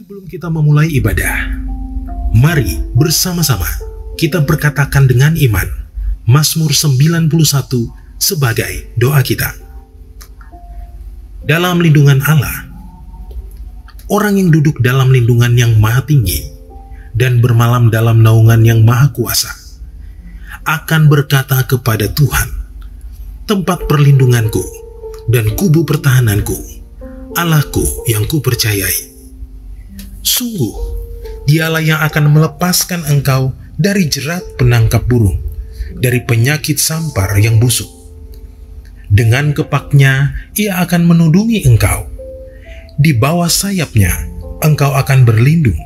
Sebelum kita memulai ibadah, mari bersama-sama kita berkatakan dengan iman Mazmur 91 sebagai doa kita. Dalam lindungan Allah, orang yang duduk dalam lindungan yang maha tinggi dan bermalam dalam naungan yang maha kuasa akan berkata kepada Tuhan, tempat perlindunganku dan kubu pertahananku, Allahku yang kupercayai. Sungguh, dialah yang akan melepaskan engkau dari jerat penangkap burung, dari penyakit sampar yang busuk. Dengan kepaknya, ia akan menudungi engkau. Di bawah sayapnya, engkau akan berlindung.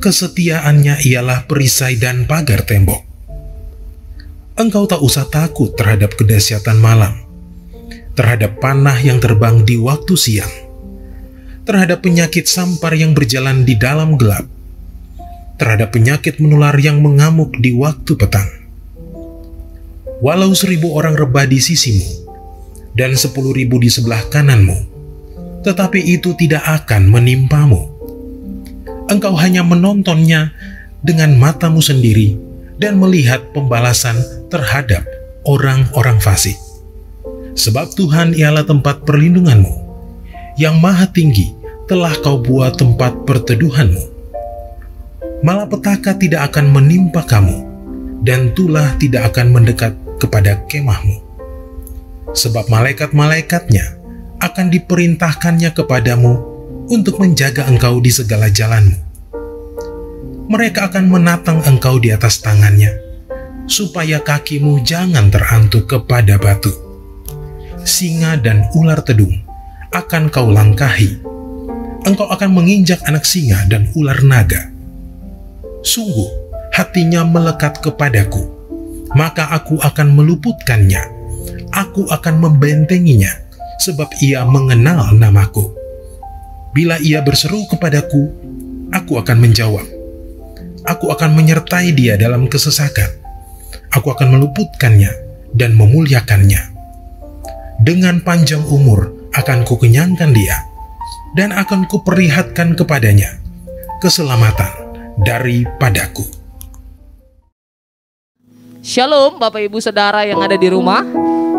Kesetiaannya ialah perisai dan pagar tembok. Engkau tak usah takut terhadap kedahsyatan malam, terhadap panah yang terbang di waktu siang, terhadap penyakit sampar yang berjalan di dalam gelap, terhadap penyakit menular yang mengamuk di waktu petang. Walau 1.000 orang rebah di sisimu dan 10.000 di sebelah kananmu, tetapi itu tidak akan menimpamu. Engkau hanya menontonnya dengan matamu sendiri dan melihat pembalasan terhadap orang-orang fasik. Sebab Tuhan ialah tempat perlindunganmu, yang maha tinggi telah kau buat tempat perteduhanmu. Malapetaka tidak akan menimpa kamu, dan tulah tidak akan mendekat kepada kemahmu. Sebab malaikat-malaikatnya akan diperintahkannya kepadamu untuk menjaga engkau di segala jalanmu. Mereka akan menatang engkau di atas tangannya, supaya kakimu jangan terantuk kepada batu. Singa dan ular tedung akan kau langkahi. Engkau akan menginjak anak singa dan ular naga. Sungguh, hatinya melekat kepadaku, maka aku akan meluputkannya. Aku akan membentenginya, sebab ia mengenal namaku. Bila ia berseru kepadaku, aku akan menjawab. Aku akan menyertai dia dalam kesesakan. Aku akan meluputkannya dan memuliakannya. Dengan panjang umur akan kukenyangkan dia, dan akan kuperlihatkan kepadanya keselamatan daripadaku. Shalom Bapak Ibu Saudara yang ada di rumah.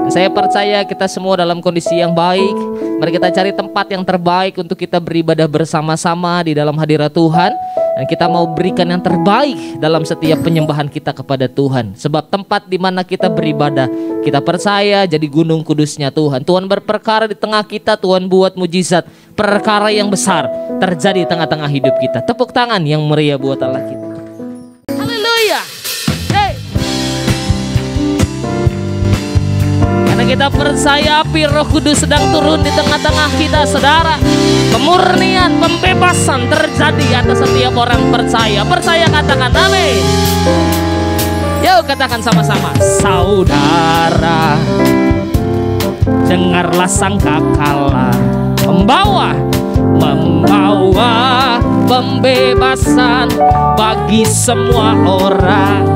Saya percaya kita semua dalam kondisi yang baik. Mari kita cari tempat yang terbaik untuk kita beribadah bersama-sama di dalam hadirat Tuhan. Dan kita mau berikan yang terbaik dalam setiap penyembahan kita kepada Tuhan. Sebab tempat di mana kita beribadah, kita percaya jadi gunung kudusnya Tuhan. Tuhan berperkara di tengah kita, Tuhan buat mujizat. Perkara yang besar terjadi di tengah-tengah hidup kita. Tepuk tangan yang meriah buat Allah kita. Haleluya. Hey. Karena kita percaya api Roh Kudus sedang turun di tengah-tengah kita, saudara. Kemurnian, pembebasan terjadi atas setiap orang percaya. Percaya, katakan amin. Yuk katakan sama-sama. Saudara, dengarlah sangkakala membawa pembebasan bagi semua orang.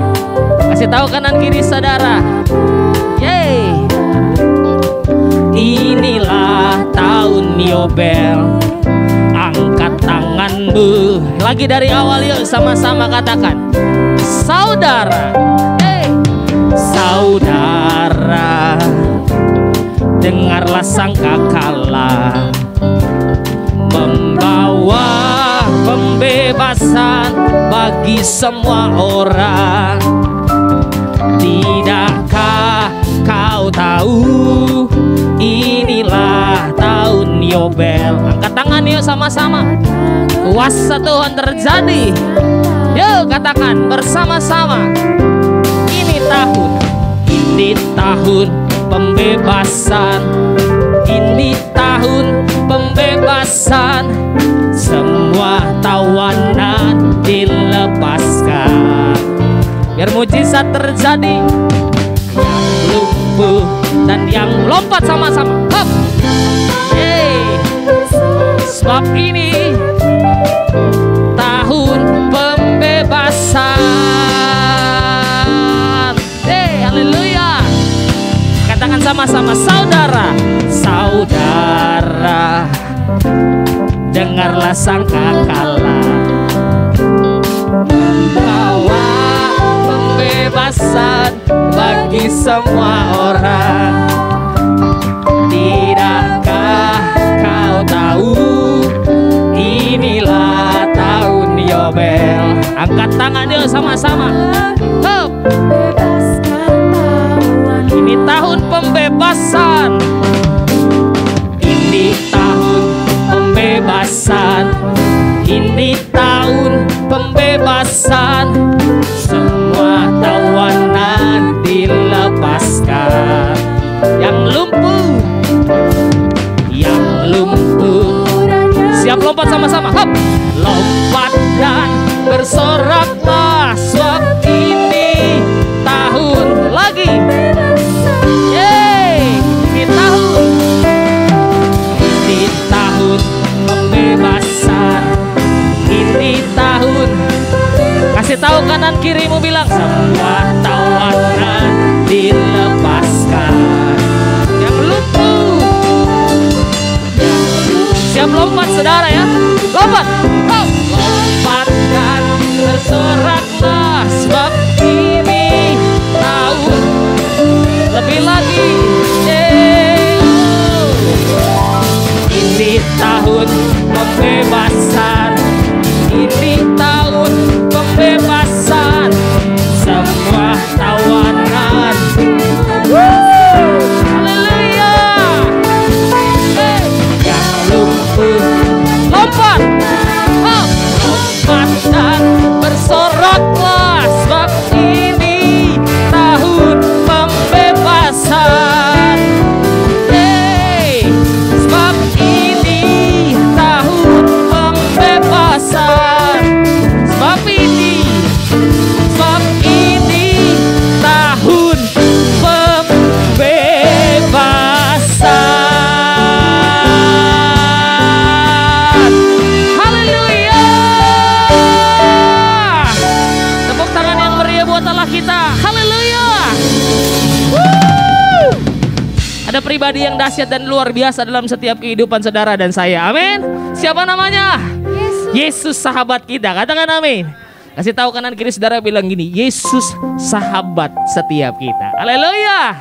Kasih tahu kanan kiri saudara. Yeay. Inilah tahun Yobel. Angkat tanganmu. Lagi dari awal yuk sama-sama katakan. Saudara, saudara, dengarlah sangkakala membawa pembebasan bagi semua orang. Tidakkah kau tahu inilah tahun Yobel? Angkat tangan yuk sama-sama. Kuasa Tuhan terjadi. Yuk katakan bersama-sama. Ini tahun pembebasan. Ini tahun pembebasan. Semua tawanan dilepaskan. Biar mujizat terjadi. Yang lumpuh dan yang lompat sama-sama. Hop. Hey. Sebab ini tahun pembebasan. Hey, haleluya. Katakan sama-sama, saudara, saudara, dengarlah sangka kalah, membawa pembebasan bagi semua orang. Tidakkah kau tahu, inilah tahun Yobel. Angkat tangan yuk sama-sama. Hup. Ini tahun pembebasan. Ini tahun pembebasan. Ini tahun pembebasan. Semua tawanan dilepaskan. Yang lumpuh, siap lompat sama-sama. Hop. Lompat dan bersoraklah, sebab ini tahun lagi. Yeay, ini tahun pembebasan. Ini tahun, kasih tahu kanan kirimu, bilang semua tawanan dilepaskan. Yang lumpuh, siap lompat saudara ya. Lompat. Oh. Lompat dan bersoraklah, sebab ini tahun lebih lagi. Ini tahun pembebasan. Ini tahun pembebasan. Semua tawanan. Haleluya. Yang lumpuh, lompat. Oh. Lompat dan bersoraklah, sebab ini tahun pembebasan. Sebab ini tahun pembebasan. Sebab ini tahun pembebasan. Haleluya. Tepuk tangan yang meriah buat Allah kita. Haleluya. Ada pribadi yang dahsyat dan luar biasa dalam setiap kehidupan saudara dan saya. Amin. Siapa namanya? Yesus sahabat kita. Katakan amin. Kasih tahu kanan kiri saudara, bilang gini, Yesus sahabat setiap kita. Haleluya.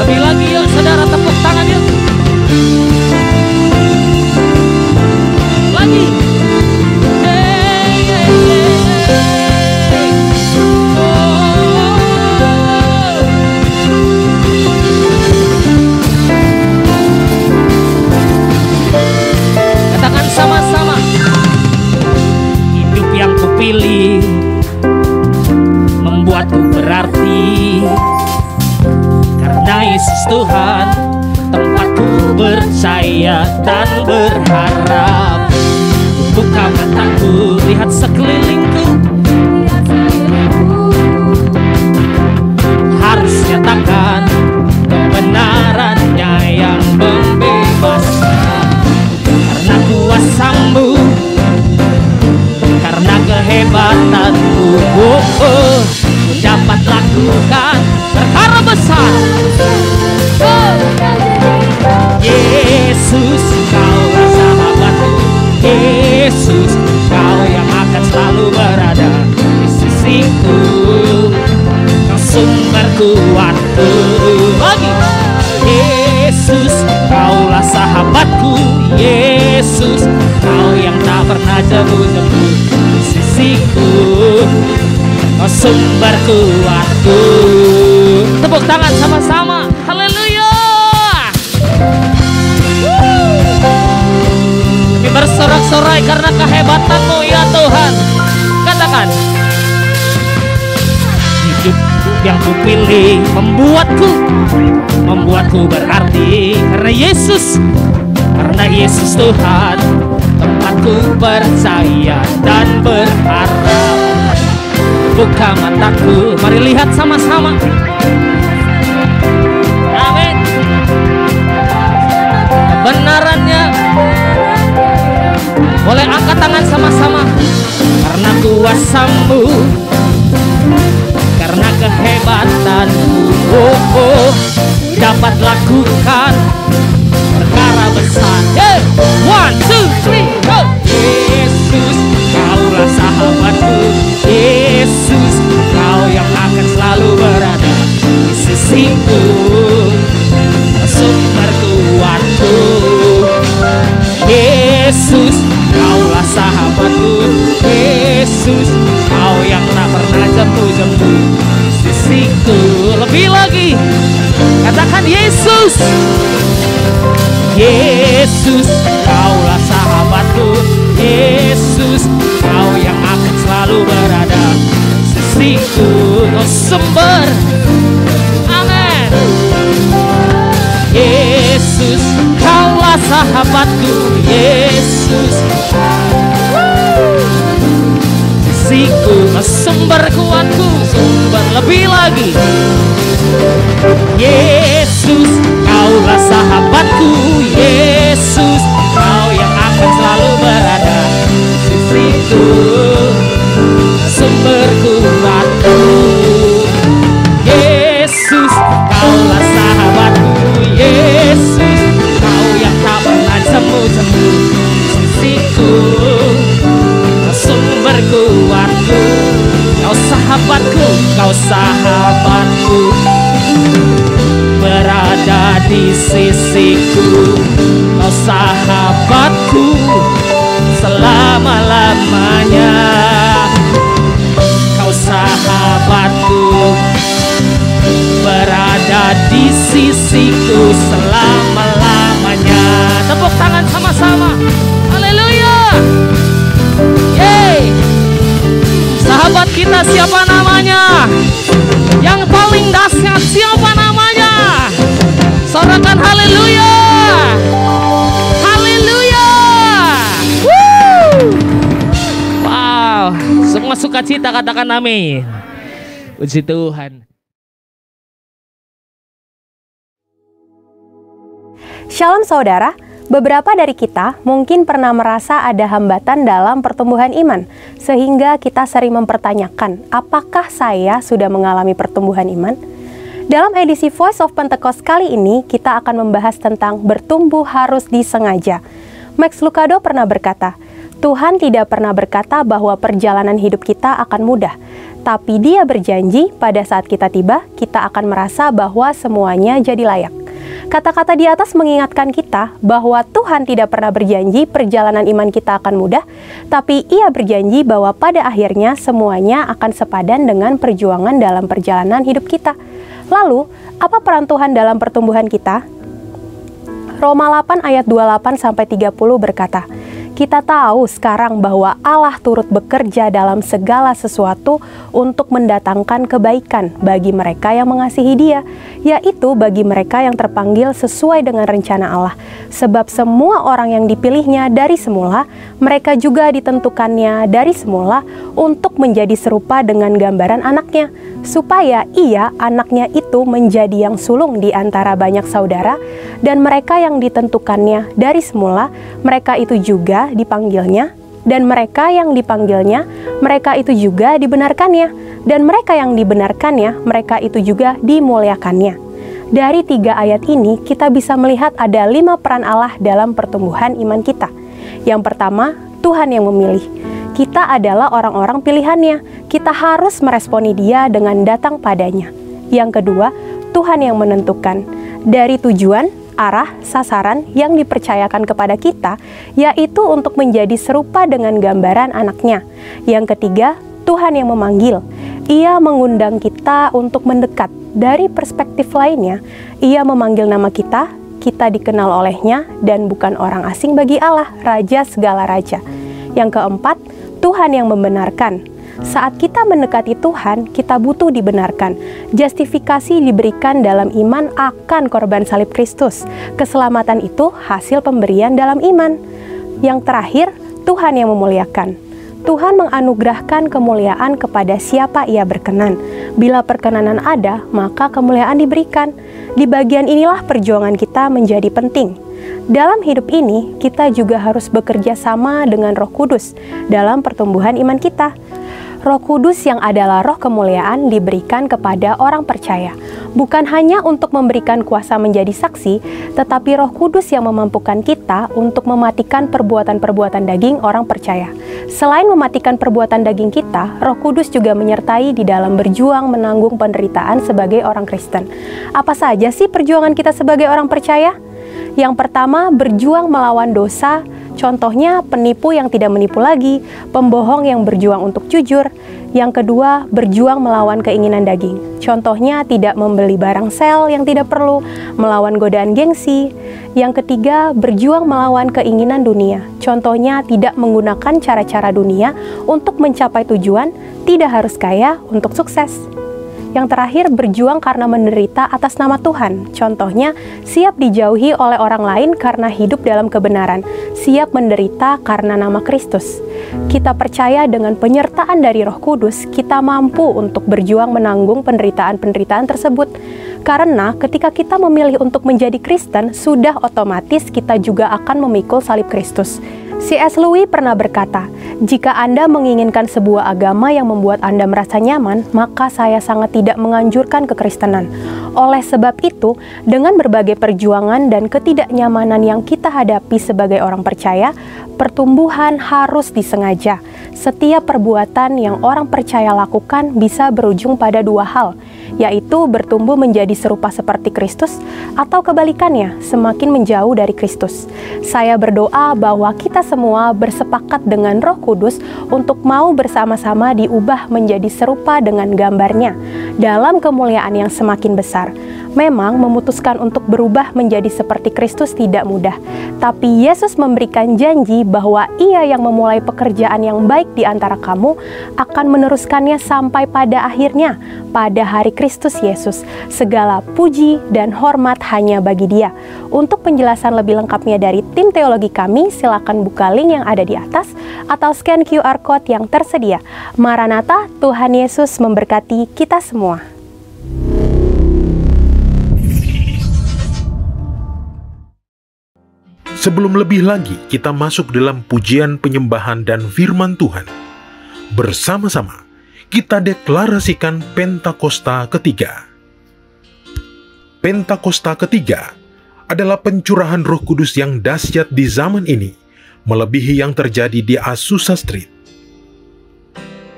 Lebih lagi yuk saudara, tepuk tangan yuk. Lagi. Katakan sama-sama. Hidup yang kupilih membuatku berarti, karena Yesus Tuhan tempatku percaya dan berharap. Buka mataku, lihat sekelilingku, harus nyatakan kebenarannya yang membebaskan. Karena kuasamu, karena kehebatanmu, dapat lakukan perkara besar. Yesus, Kaulah sahabatku. Yesus, Kau yang akan selalu berada di sisiku. Kau sumber kuatku. Lagi. Yesus, Kaulah sahabatku. Yesus, Kau yang tak pernah jemu-jemu di sisiku. Kau sumber kuatku. Tepuk tangan sama-sama. Haleluya. Kami bersorak-sorai karena kehebatanmu ya Tuhan. Katakan, hidup yang kupilih membuatku berarti, karena Yesus Tuhan tempatku percaya dan berharap. Buka mataku, mari lihat sama-sama. Amin. Kebenarannya. Boleh angkat tangan sama-sama. Karena kuasamu, karena kehebatanmu, dapat lakukan sisiku, sumber kuatku. Yesus, Kaulah sahabatku. Yesus, Kau yang tak pernah jemu-jemu sisiku. Lebih lagi, katakan Yesus. Yesus, Kaulah sahabatku. Yesus, Kau yang akan selalu berada sisiku. Kau sumber. Amin. Yesus, Kaulah sahabatku. Yesus, sisiku, Kau sumber kuatku. Sumber lebih lagi. Yesus, Kaulah sahabatku. Yesus, Kau yang akan selalu berada sisiku, sumber kuatku. Yesus, Kaulah sahabatku. Yesus, Kau yang tak pernah jemu-jemu sisiku, sumber kuatku. Kau sahabatku, Kau sahabatku, berada di sisiku. Kau sahabatku selama-lamanya. Kau sahabatku, berada di sisiku selama-lamanya. Tepuk tangan sama-sama. Haleluya. Yeay. Sahabat kita siapa namanya? Yang paling dahsyat siapa namanya? Sorakan haleluya. Haleluya. Wow, semua sukacita katakan amin. Puji Tuhan. Shalom saudara, beberapa dari kita mungkin pernah merasa ada hambatan dalam pertumbuhan iman, sehingga kita sering mempertanyakan, apakah saya sudah mengalami pertumbuhan iman? Dalam edisi Voice of Pentecost kali ini, kita akan membahas tentang bertumbuh harus disengaja. Max Lucado pernah berkata, Tuhan tidak pernah berkata bahwa perjalanan hidup kita akan mudah, tapi Dia berjanji pada saat kita tiba, kita akan merasa bahwa semuanya jadi layak. Kata-kata di atas mengingatkan kita bahwa Tuhan tidak pernah berjanji perjalanan iman kita akan mudah, tapi Ia berjanji bahwa pada akhirnya semuanya akan sepadan dengan perjuangan dalam perjalanan hidup kita. Lalu, apa peran Tuhan dalam pertumbuhan kita? Roma 8 ayat 28-30 berkata, kita tahu sekarang bahwa Allah turut bekerja dalam segala sesuatu untuk mendatangkan kebaikan bagi mereka yang mengasihi Dia, yaitu bagi mereka yang terpanggil sesuai dengan rencana Allah. Sebab semua orang yang dipilihnya dari semula, mereka juga ditentukannya dari semula untuk menjadi serupa dengan gambaran anaknya, supaya Ia, anaknya itu, menjadi yang sulung di antara banyak saudara, dan mereka yang ditentukannya dari semula, mereka itu juga dipanggilnya, dan mereka yang dipanggilnya, mereka itu juga dibenarkannya, dan mereka yang dibenarkannya, mereka itu juga dimuliakannya. Dari 3 ayat ini, kita bisa melihat ada 5 peran Allah dalam pertumbuhan iman kita. Yang pertama, Tuhan yang memilih. Kita adalah orang-orang pilihannya. Kita harus meresponi Dia dengan datang padanya. Yang kedua, Tuhan yang menentukan. Dari tujuan, arah, sasaran yang dipercayakan kepada kita, yaitu untuk menjadi serupa dengan gambaran anaknya. Yang ketiga, Tuhan yang memanggil. Ia mengundang kita untuk mendekat. Dari perspektif lainnya, Ia memanggil nama kita, kita dikenal olehnya, dan bukan orang asing bagi Allah, Raja segala raja. Yang keempat, Tuhan yang membenarkan. Saat kita mendekati Tuhan, kita butuh dibenarkan. Justifikasi diberikan dalam iman akan korban salib Kristus. Keselamatan itu hasil pemberian dalam iman. Yang terakhir, Tuhan yang memuliakan. Tuhan menganugerahkan kemuliaan kepada siapa Ia berkenan. Bila perkenanan ada, maka kemuliaan diberikan. Di bagian inilah perjuangan kita menjadi penting. Dalam hidup ini, kita juga harus bekerja sama dengan Roh Kudus dalam pertumbuhan iman kita. Roh Kudus yang adalah roh kemuliaan diberikan kepada orang percaya, bukan hanya untuk memberikan kuasa menjadi saksi, tetapi Roh Kudus yang memampukan kita untuk mematikan perbuatan-perbuatan daging orang percaya. Selain mematikan perbuatan daging kita, Roh Kudus juga menyertai di dalam berjuang menanggung penderitaan sebagai orang Kristen. Apa saja sih perjuangan kita sebagai orang percaya? Yang pertama, berjuang melawan dosa. Contohnya, penipu yang tidak menipu lagi, pembohong yang berjuang untuk jujur. Yang kedua, berjuang melawan keinginan daging. Contohnya, tidak membeli barang sel yang tidak perlu, melawan godaan gengsi. Yang ketiga, berjuang melawan keinginan dunia. Contohnya, tidak menggunakan cara-cara dunia untuk mencapai tujuan, tidak harus kaya untuk sukses. Yang terakhir, berjuang karena menderita atas nama Tuhan. Contohnya, siap dijauhi oleh orang lain karena hidup dalam kebenaran, siap menderita karena nama Kristus. Kita percaya dengan penyertaan dari Roh Kudus, kita mampu untuk berjuang menanggung penderitaan-penderitaan tersebut. Karena ketika kita memilih untuk menjadi Kristen, sudah otomatis kita juga akan memikul salib Kristus. C.S. Lewis pernah berkata, "Jika Anda menginginkan sebuah agama yang membuat Anda merasa nyaman, maka saya sangat tidak menganjurkan kekristenan. Oleh sebab itu, dengan berbagai perjuangan dan ketidaknyamanan yang kita hadapi sebagai orang percaya, pertumbuhan harus disengaja. Setiap perbuatan yang orang percaya lakukan bisa berujung pada dua hal, yaitu bertumbuh menjadi serupa seperti Kristus, atau kebalikannya, semakin menjauh dari Kristus. Saya berdoa bahwa kita semua bersepakat dengan Roh Kudus untuk mau bersama-sama diubah menjadi serupa dengan gambarnya, dalam kemuliaan yang semakin besar. Memang memutuskan untuk berubah menjadi seperti Kristus tidak mudah, tapi Yesus memberikan janji bahwa Ia yang memulai pekerjaan yang baik di antara kamu akan meneruskannya sampai pada akhirnya, pada hari Kristus Yesus. Segala puji dan hormat hanya bagi Dia. Untuk penjelasan lebih lengkapnya dari tim teologi kami, silakan buka link yang ada di atas atau scan QR Code yang tersedia. Maranatha, Tuhan Yesus memberkati kita semua. Sebelum lebih lagi kita masuk dalam pujian penyembahan dan firman Tuhan, bersama-sama kita deklarasikan Pentakosta ketiga. Pentakosta ketiga adalah pencurahan Roh Kudus yang dahsyat di zaman ini, melebihi yang terjadi di Azusa Street.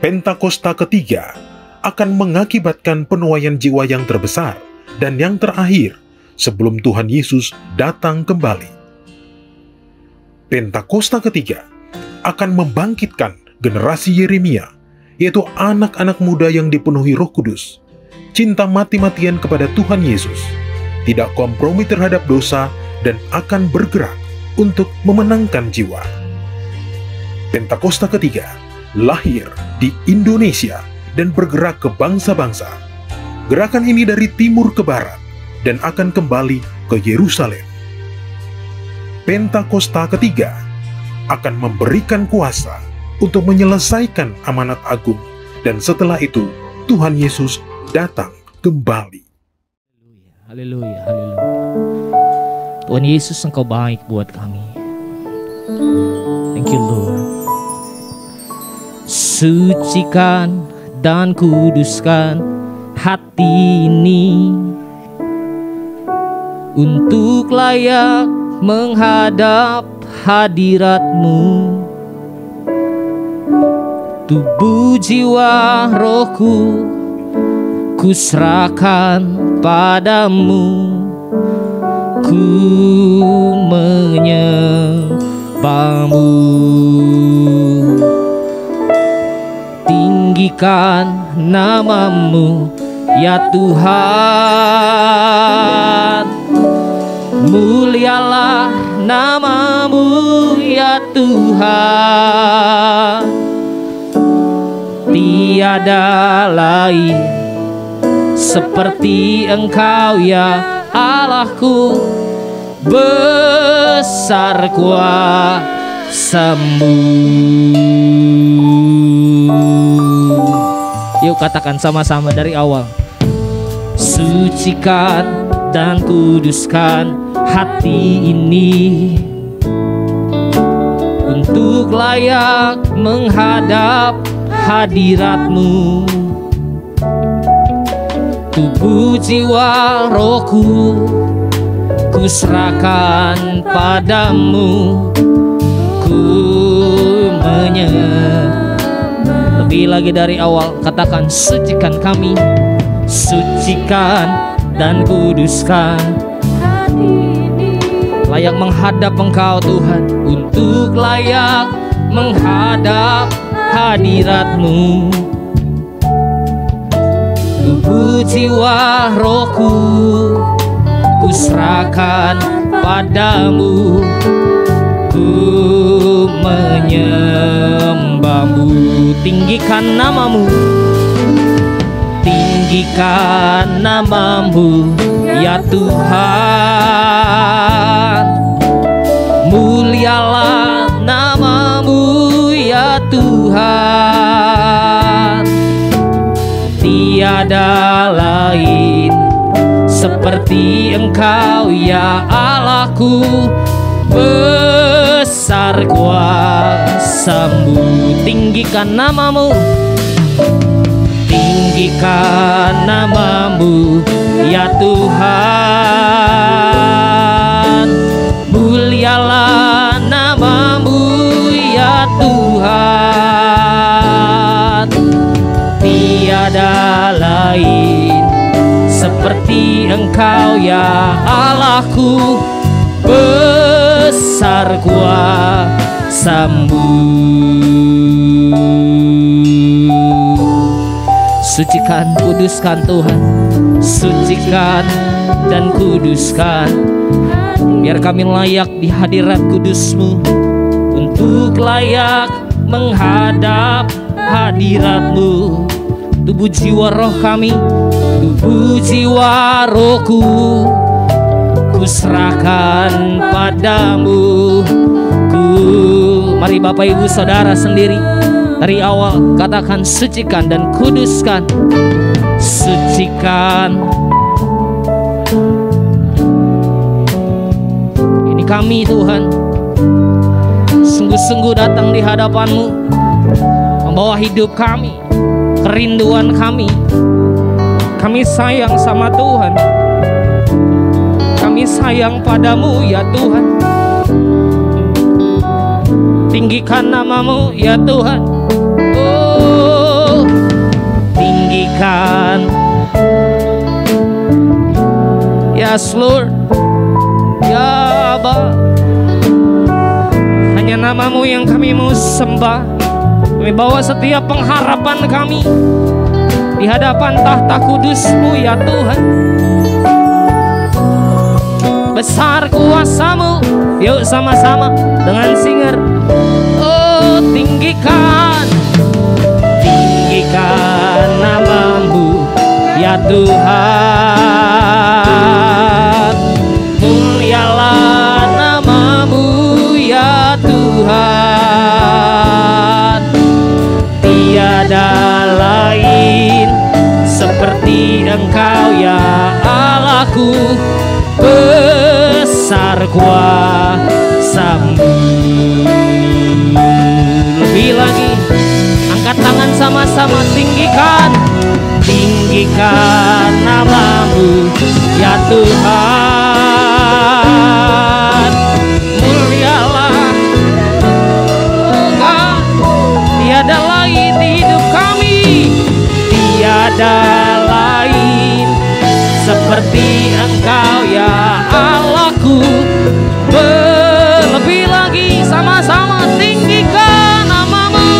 Pentakosta ketiga akan mengakibatkan penuaian jiwa yang terbesar dan yang terakhir sebelum Tuhan Yesus datang kembali. Pentakosta ketiga akan membangkitkan generasi Yeremia, yaitu anak-anak muda yang dipenuhi Roh Kudus, cinta mati-matian kepada Tuhan Yesus, tidak kompromi terhadap dosa, dan akan bergerak untuk memenangkan jiwa. Pentakosta ketiga lahir di Indonesia dan bergerak ke bangsa-bangsa. Gerakan ini dari timur ke barat dan akan kembali ke Yerusalem. Pentakosta ketiga akan memberikan kuasa untuk menyelesaikan amanat agung, dan setelah itu Tuhan Yesus datang kembali. Haleluya, haleluya. Tuhan Yesus, Engkau baik buat kami. Thank you, Lord. Sucikan dan kuduskan hati ini untuk layak menghadap hadirat-Mu. Tubuh, jiwa, rohku kuserahkan padamu. Ku menyembah-Mu. Tinggikan nama-Mu ya Tuhan. Mulialah nama-Mu ya Tuhan. Tiada lain seperti Engkau ya Allahku. Besar kuasa-Mu. Yuk katakan sama-sama dari awal. Sucikan dan kuduskan hati ini untuk layak menghadap hadirat-Mu. Tubuh, jiwa, rohku kuserahkan padamu. ku menyembah. Lebih lagi dari awal, katakan sucikan kami, sucikan dan kuduskan. Layak menghadap Engkau Tuhan, untuk layak menghadap hadirat-Mu. Tubuh jiwa rohku kuserahkan padamu, ku menyembah-Mu. Tinggikan nama-Mu, tinggikan nama-Mu ya Tuhan. Mulialah nama-Mu ya Tuhan. Tiada lain seperti Engkau ya Allahku. Besar kuasa-Mu, tinggikan nama-Mu, tinggikan nama-Mu ya Tuhan. Mulialah nama-Mu ya Tuhan. Tiada lain seperti Engkau ya Allahku. Besar kuasa-Mu. Sucikan, kuduskan Tuhan, sucikan dan kuduskan. Biar kami layak di hadirat kudus-Mu, untuk layak menghadap hadirat-Mu. Tubuh jiwa roh kami, tubuh jiwa rohku kuserahkan padamu. Mari Bapak Ibu Saudara sendiri dari awal katakan sucikan dan kuduskan. Sucikan. Ini kami Tuhan, sungguh-sungguh datang di hadapan-Mu, membawa hidup kami, kerinduan kami. Kami sayang sama Tuhan, kami sayang padamu ya Tuhan. Tinggikan nama-Mu ya Tuhan. Oh, tinggikan. Yes Lord, ya Abba. Hanya nama-Mu yang kami mau sembah. Kami bawa setiap pengharapan kami di hadapan tahta kudus-Mu ya Tuhan. Besar kuasa-Mu, yuk sama-sama dengan singer. Oh, tinggikan, tinggikan nama-Mu ya Tuhan. Mulialah nama-Mu ya Tuhan. Tiada lain seperti Engkau ya Allahku. Besar kuasa-Mu. Lebih lagi, angkat tangan sama-sama, tinggikan, tinggikan nama-Mu ya Tuhan. Mulialah Engkau, tiada lain di hidup kami, tiada lain seperti Engkau ya Allahku. Lebih lagi sama-sama tinggikan nama-Mu,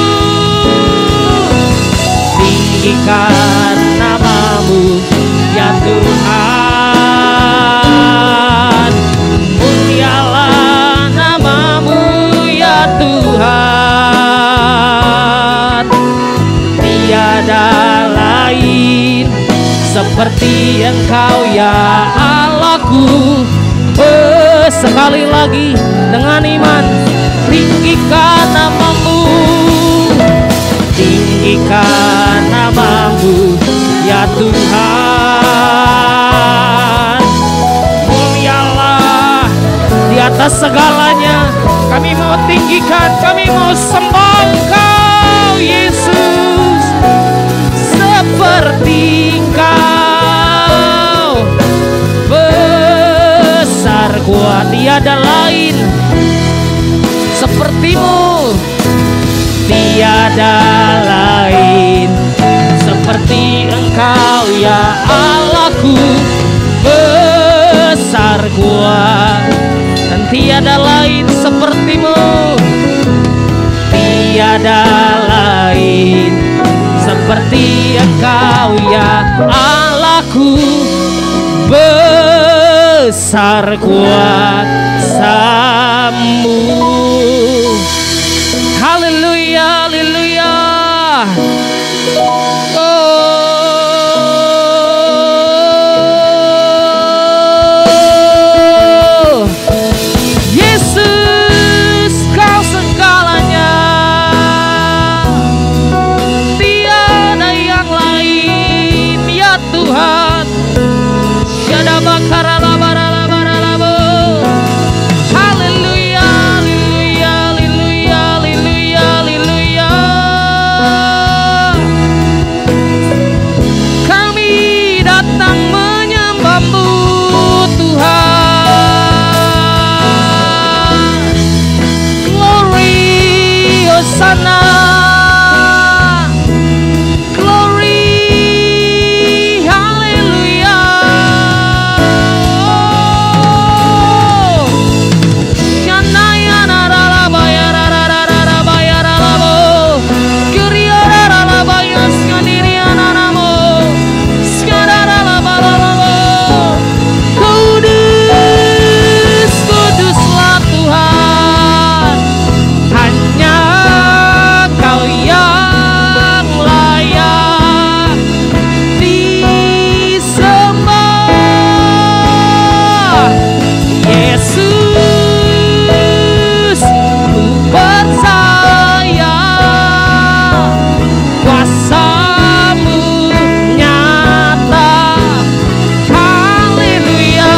tinggikan nama-Mu ya Tuhan. Mulialah nama-Mu ya Tuhan. Tiada lain seperti Engkau ya Allahku. Sekali lagi dengan iman, tinggikan nama-Mu, tinggikan nama-Mu ya Tuhan. Mulialah di atas segalanya. Kami mau tinggikan, kami mau sembah Engkau Yesus. Seperti Engkau besar kuat, tiada lain seperti-Mu ada lain seperti Engkau ya Allahku, besar kuat dan tiada lain seperti-Mu. Tiada lain seperti Engkau ya Allahku, besar kuasa-Mu. Haleluya, haleluya. Oh, Yesus, Kau segalanya. Tiada yang lain ya Tuhan. Syada bakara labara labara labo. Haleluya, haleluya, haleluya, haleluya, haleluya. Kami datang menyembah-Mu Tuhan. Glory, Hosanna. Glory, haleluya. Shanaya naralaba yararararaba yaralabo. Kiriararalaba yaskandirianaramo. Skararalabalabo. Kudus, kuduslah Tuhan. Hanya Kau yang layak disembah. Yesus, ku percaya kuasa-Mu nyata. Haleluya.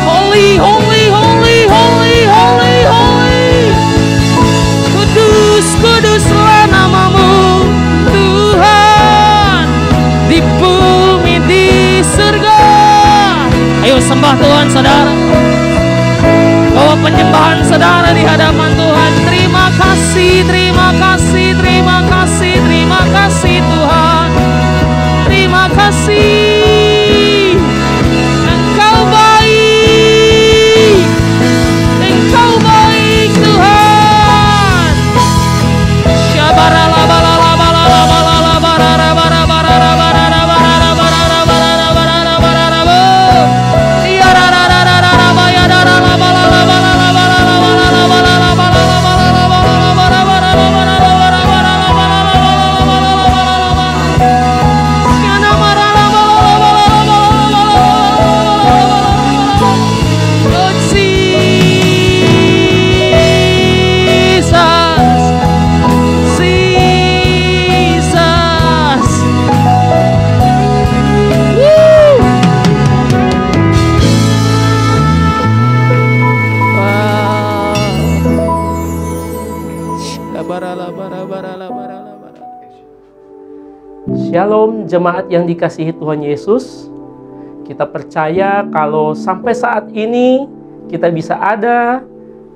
Holy, holy, holy, holy, holy, holy. Kudus, kuduslah nama-Mu Tuhan, di bumi, di surga. Ayo sembah Tuhan saudara. Bawa penyembahan saudara di hadapan Tuhan. Terima kasih, terima kasih, terima kasih, terima kasih Tuhan. Terima kasih. Engkau baik. Engkau baik Tuhan. Shalom jemaat yang dikasihi Tuhan Yesus. Kita percaya kalau sampai saat ini kita bisa ada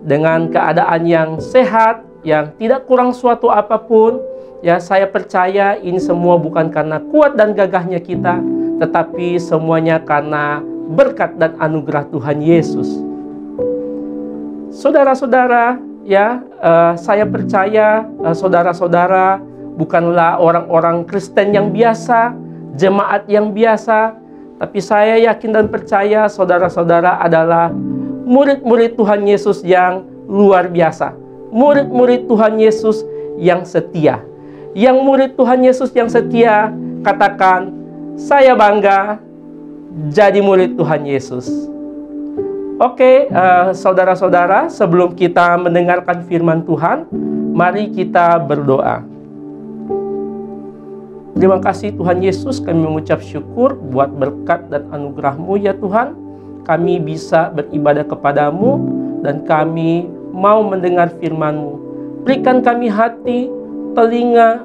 dengan keadaan yang sehat, yang tidak kurang suatu apapun. Ya, saya percaya ini semua bukan karena kuat dan gagahnya kita, tetapi semuanya karena berkat dan anugerah Tuhan Yesus. Saudara-saudara, ya, saya percaya saudara-saudara bukanlah orang-orang Kristen yang biasa, jemaat yang biasa, tapi saya yakin dan percaya saudara-saudara adalah murid-murid Tuhan Yesus yang luar biasa, murid-murid Tuhan Yesus yang setia. Yang murid Tuhan Yesus yang setia, katakan, saya bangga jadi murid Tuhan Yesus. Oke, saudara-saudara, sebelum kita mendengarkan firman Tuhan, mari kita berdoa. Terima kasih Tuhan Yesus, kami mengucap syukur buat berkat dan anugerah-Mu ya Tuhan. Kami bisa beribadah kepadamu dan kami mau mendengar firman-Mu. Berikan kami hati, telinga,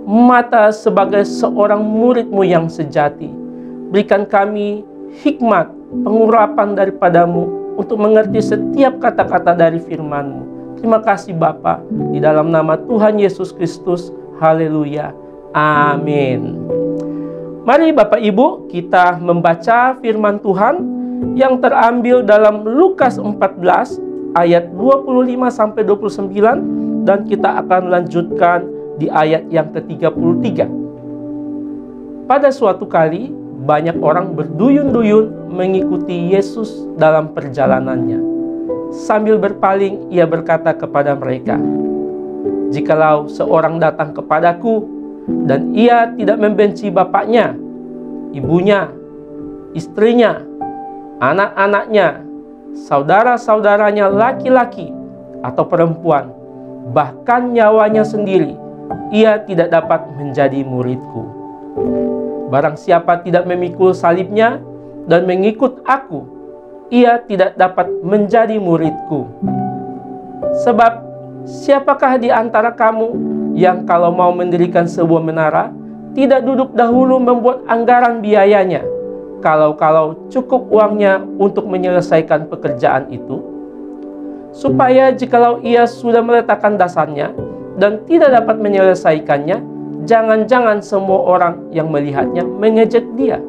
mata sebagai seorang murid-Mu yang sejati. Berikan kami hikmat, pengurapan daripadamu untuk mengerti setiap kata-kata dari firman-Mu. Terima kasih Bapa, di dalam nama Tuhan Yesus Kristus. Haleluya. Amin. Mari Bapak Ibu kita membaca firman Tuhan yang terambil dalam Lukas 14 ayat 25-29 dan kita akan lanjutkan di ayat yang ke-33. Pada suatu kali banyak orang berduyun-duyun mengikuti Yesus dalam perjalanannya. Sambil berpaling ia berkata kepada mereka, "Jikalau seorang datang kepadaku dan ia tidak membenci bapaknya, ibunya, istrinya, anak-anaknya, saudara-saudaranya laki-laki atau perempuan, bahkan nyawanya sendiri, ia tidak dapat menjadi muridku. Barang siapa tidak memikul salibnya dan mengikut aku, ia tidak dapat menjadi muridku. Sebab siapakah di antara kamu yang kalau mau mendirikan sebuah menara, tidak duduk dahulu membuat anggaran biayanya, kalau cukup uangnya untuk menyelesaikan pekerjaan itu? Supaya jikalau ia sudah meletakkan dasarnya dan tidak dapat menyelesaikannya, jangan-jangan semua orang yang melihatnya mengejek dia.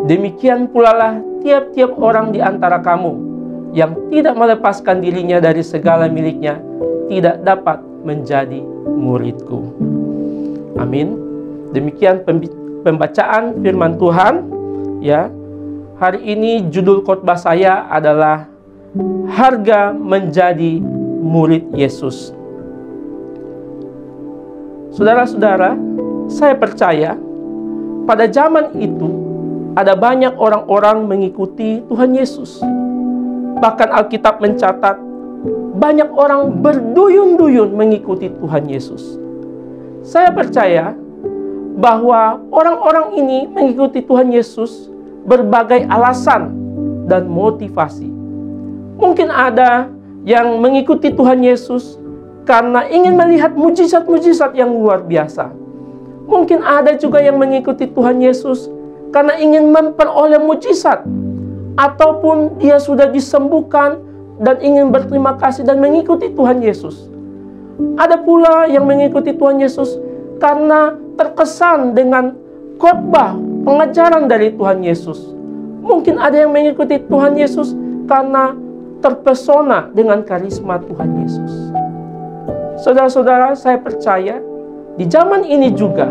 Demikian pula lah tiap-tiap orang di antara kamu yang tidak melepaskan dirinya dari segala miliknya, tidak dapat menjadi muridku." Amin. Demikian pembacaan firman Tuhan ya. Hari ini judul khotbah saya adalah harga menjadi murid Yesus. Saudara-saudara, saya percaya pada zaman itu ada banyak orang-orang mengikuti Tuhan Yesus. Bahkan Alkitab mencatat banyak orang berduyun-duyun mengikuti Tuhan Yesus. Saya percaya bahwa orang-orang ini mengikuti Tuhan Yesus berbagai alasan dan motivasi. Mungkin ada yang mengikuti Tuhan Yesus karena ingin melihat mujizat-mujizat yang luar biasa. Mungkin ada juga yang mengikuti Tuhan Yesus karena ingin memperoleh mujizat, ataupun dia sudah disembuhkan dan ingin berterima kasih dan mengikuti Tuhan Yesus. Ada pula yang mengikuti Tuhan Yesus karena terkesan dengan khotbah pengajaran dari Tuhan Yesus. Mungkin ada yang mengikuti Tuhan Yesus karena terpesona dengan karisma Tuhan Yesus. Saudara-saudara, saya percaya di zaman ini juga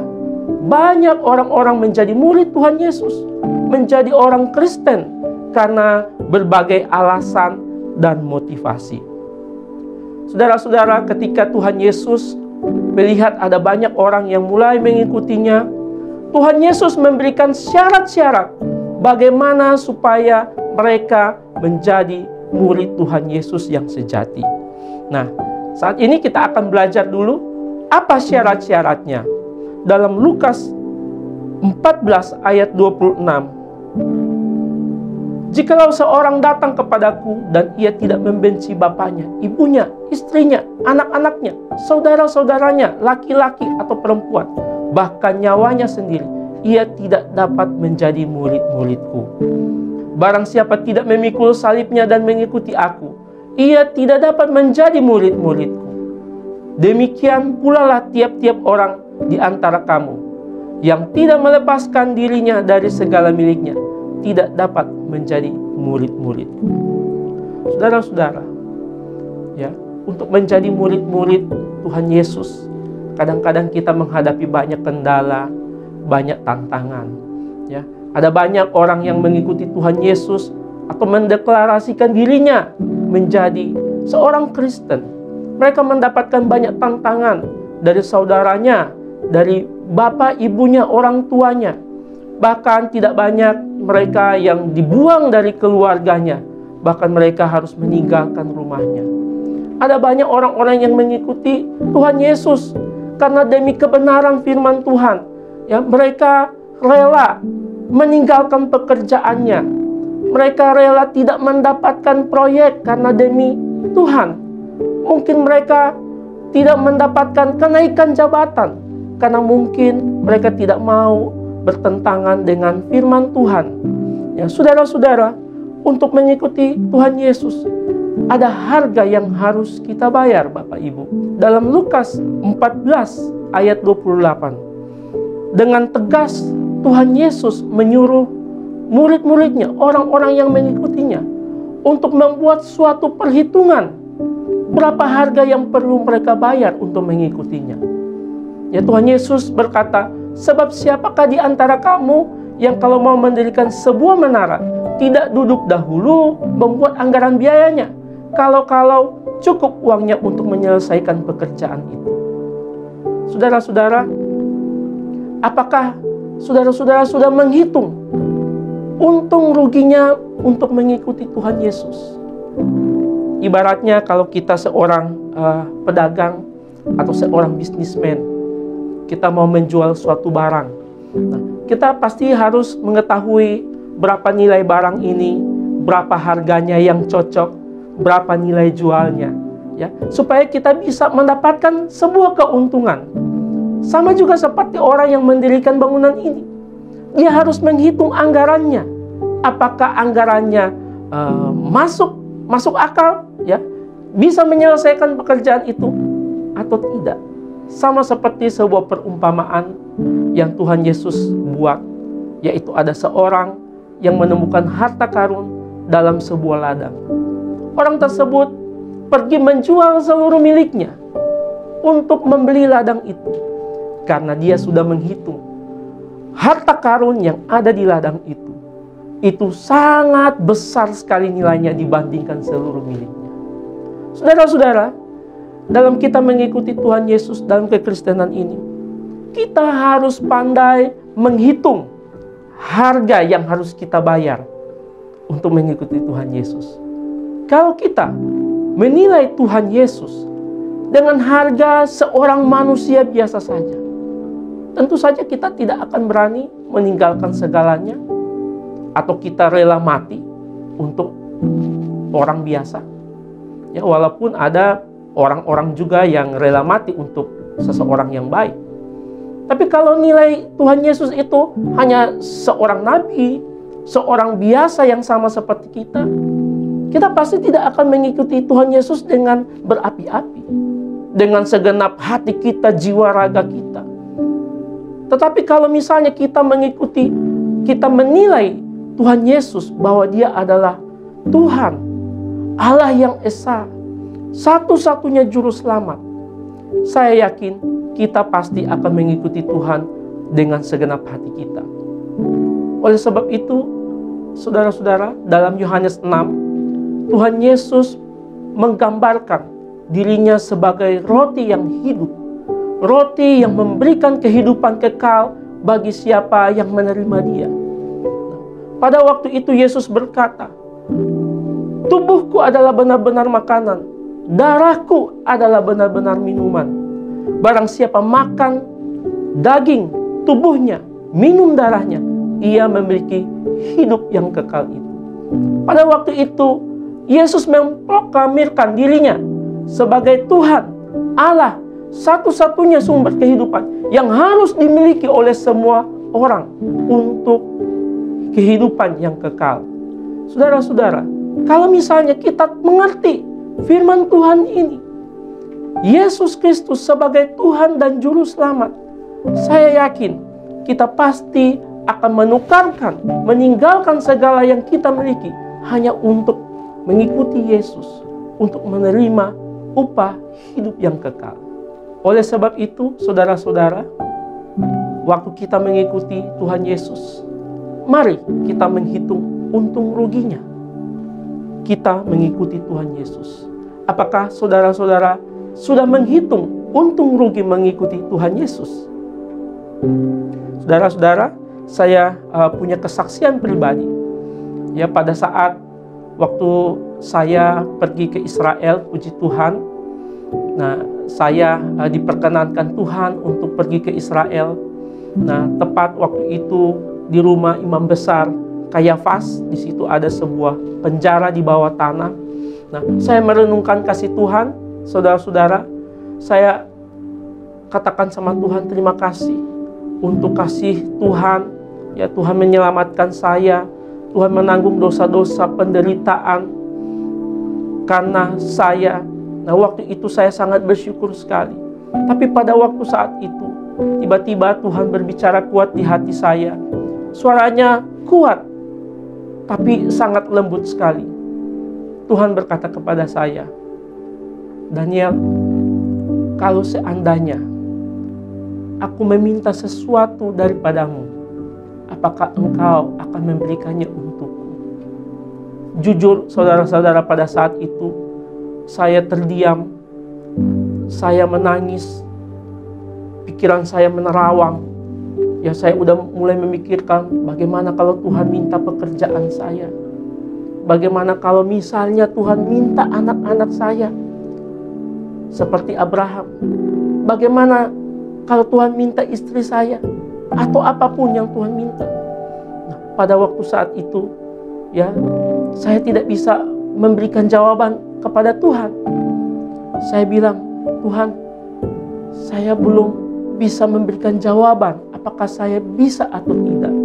banyak orang-orang menjadi murid Tuhan Yesus, menjadi orang Kristen karena berbagai alasan dan motivasi. Saudara-saudara, ketika Tuhan Yesus melihat ada banyak orang yang mulai mengikutinya, Tuhan Yesus memberikan syarat-syarat bagaimana supaya mereka menjadi murid Tuhan Yesus yang sejati. Nah, saat ini kita akan belajar dulu apa syarat-syaratnya. Dalam Lukas 14 ayat 26. "Jikalau seorang datang kepadaku dan ia tidak membenci bapaknya, ibunya, istrinya, anak-anaknya, saudara-saudaranya, laki-laki atau perempuan, bahkan nyawanya sendiri, ia tidak dapat menjadi murid-muridku. Barang siapa tidak memikul salibnya dan mengikuti aku, ia tidak dapat menjadi murid-muridku. Demikian pula lah tiap-tiap orang di antara kamu yang tidak melepaskan dirinya dari segala miliknya, tidak dapat menjadi murid-muridku." Saudara-saudara, ya, untuk menjadi murid-murid Tuhan Yesus, kadang-kadang kita menghadapi banyak kendala, banyak tantangan. Ya, ada banyak orang yang mengikuti Tuhan Yesus atau mendeklarasikan dirinya menjadi seorang Kristen. Mereka mendapatkan banyak tantangan dari saudaranya, dari bapak ibunya, orang tuanya. Bahkan tidak banyak mereka yang dibuang dari keluarganya. Bahkan mereka harus meninggalkan rumahnya. Ada banyak orang-orang yang mengikuti Tuhan Yesus karena demi kebenaran firman Tuhan. Ya, mereka rela meninggalkan pekerjaannya. Mereka rela tidak mendapatkan proyek karena demi Tuhan. Mungkin mereka tidak mendapatkan kenaikan jabatan karena mungkin mereka tidak mau bertentangan dengan firman Tuhan. Ya, saudara-saudara, untuk mengikuti Tuhan Yesus ada harga yang harus kita bayar, Bapak Ibu. Dalam Lukas 14 ayat 28, dengan tegas Tuhan Yesus menyuruh murid-muridnya, orang-orang yang mengikutinya, untuk membuat suatu perhitungan berapa harga yang perlu mereka bayar untuk mengikutinya. Ya, Tuhan Yesus berkata, sebab siapakah di antara kamu yang kalau mau mendirikan sebuah menara tidak duduk dahulu membuat anggaran biayanya, kalau cukup uangnya untuk menyelesaikan pekerjaan itu. Saudara-saudara, apakah saudara-saudara sudah menghitung untung ruginya untuk mengikuti Tuhan Yesus? Ibaratnya kalau kita seorang pedagang atau seorang bisnismen, kita mau menjual suatu barang. Nah, kita pasti harus mengetahui berapa nilai barang ini, berapa harganya yang cocok, berapa nilai jualnya, ya, supaya kita bisa mendapatkan sebuah keuntungan. Sama juga seperti orang yang mendirikan bangunan ini. Dia harus menghitung anggarannya. Apakah anggarannya masuk akal, ya, bisa menyelesaikan pekerjaan itu atau tidak. Sama seperti sebuah perumpamaan yang Tuhan Yesus buat, yaitu ada seorang yang menemukan harta karun dalam sebuah ladang. Orang tersebut pergi menjual seluruh miliknya untuk membeli ladang itu, karena dia sudah menghitung harta karun yang ada di ladang itu sangat besar sekali nilainya dibandingkan seluruh miliknya. Saudara-saudara, dalam kita mengikuti Tuhan Yesus dalam kekristenan ini, kita harus pandai menghitung harga yang harus kita bayar untuk mengikuti Tuhan Yesus. Kalau kita menilai Tuhan Yesus dengan harga seorang manusia biasa saja, tentu saja kita tidak akan berani meninggalkan segalanya, atau kita rela mati untuk orang biasa. Ya, walaupun ada orang-orang juga yang rela mati untuk seseorang yang baik. Tapi kalau nilai Tuhan Yesus itu hanya seorang nabi, seorang biasa yang sama seperti kita pasti tidak akan mengikuti Tuhan Yesus dengan berapi-api, dengan segenap hati kita, jiwa raga kita. Tetapi kalau misalnya kita menilai Tuhan Yesus bahwa Dia adalah Tuhan, Allah yang Esa, satu-satunya juru selamat, saya yakin kita pasti akan mengikuti Tuhan dengan segenap hati kita. Oleh sebab itu, saudara-saudara, dalam Yohanes 6, Tuhan Yesus menggambarkan dirinya sebagai roti yang hidup, roti yang memberikan kehidupan kekal bagi siapa yang menerima Dia. Pada waktu itu Yesus berkata, tubuhku adalah benar-benar makanan, darahku adalah benar-benar minuman. Barang siapa makan daging tubuhnya, minum darahnya, ia memiliki hidup yang kekal itu. Pada waktu itu Yesus memproklamirkan dirinya sebagai Tuhan, Allah, satu-satunya sumber kehidupan yang harus dimiliki oleh semua orang untuk kehidupan yang kekal. Saudara-saudara, kalau misalnya kita mengerti firman Tuhan ini, Yesus Kristus sebagai Tuhan dan Juru Selamat, saya yakin kita pasti akan meninggalkan segala yang kita miliki hanya untuk mengikuti Yesus, untuk menerima upah hidup yang kekal. Oleh sebab itu, saudara-saudara, waktu kita mengikuti Tuhan Yesus, mari kita menghitung untung ruginya. Kita mengikuti Tuhan Yesus. Apakah saudara-saudara sudah menghitung untung rugi mengikuti Tuhan Yesus? Saudara-saudara, saya punya kesaksian pribadi. Ya, pada saat waktu saya pergi ke Israel, puji Tuhan, nah saya diperkenankan Tuhan untuk pergi ke Israel. Nah, tepat waktu itu di rumah imam besar Kayafas, di situ ada sebuah penjara di bawah tanah. Nah, saya merenungkan kasih Tuhan, saudara-saudara. Saya katakan sama Tuhan, terima kasih untuk kasih Tuhan. Ya, Tuhan menyelamatkan saya. Tuhan menanggung dosa-dosa penderitaan karena saya. Nah, waktu itu saya sangat bersyukur sekali. Tapi pada waktu saat itu, tiba-tiba Tuhan berbicara kuat di hati saya. Suaranya kuat, tapi sangat lembut sekali. Tuhan berkata kepada saya, Daniel, kalau seandainya aku meminta sesuatu daripadamu, apakah engkau akan memberikannya untukku? Jujur, saudara-saudara, pada saat itu saya terdiam, saya menangis, pikiran saya menerawang. Ya, saya udah mulai memikirkan bagaimana kalau Tuhan minta pekerjaan saya. Bagaimana kalau misalnya Tuhan minta anak-anak saya seperti Abraham. Bagaimana kalau Tuhan minta istri saya atau apapun yang Tuhan minta. Nah, pada waktu saat itu, ya, saya tidak bisa memberikan jawaban kepada Tuhan. Saya bilang, Tuhan, saya belum bisa memberikan jawaban apakah saya bisa atau tidak.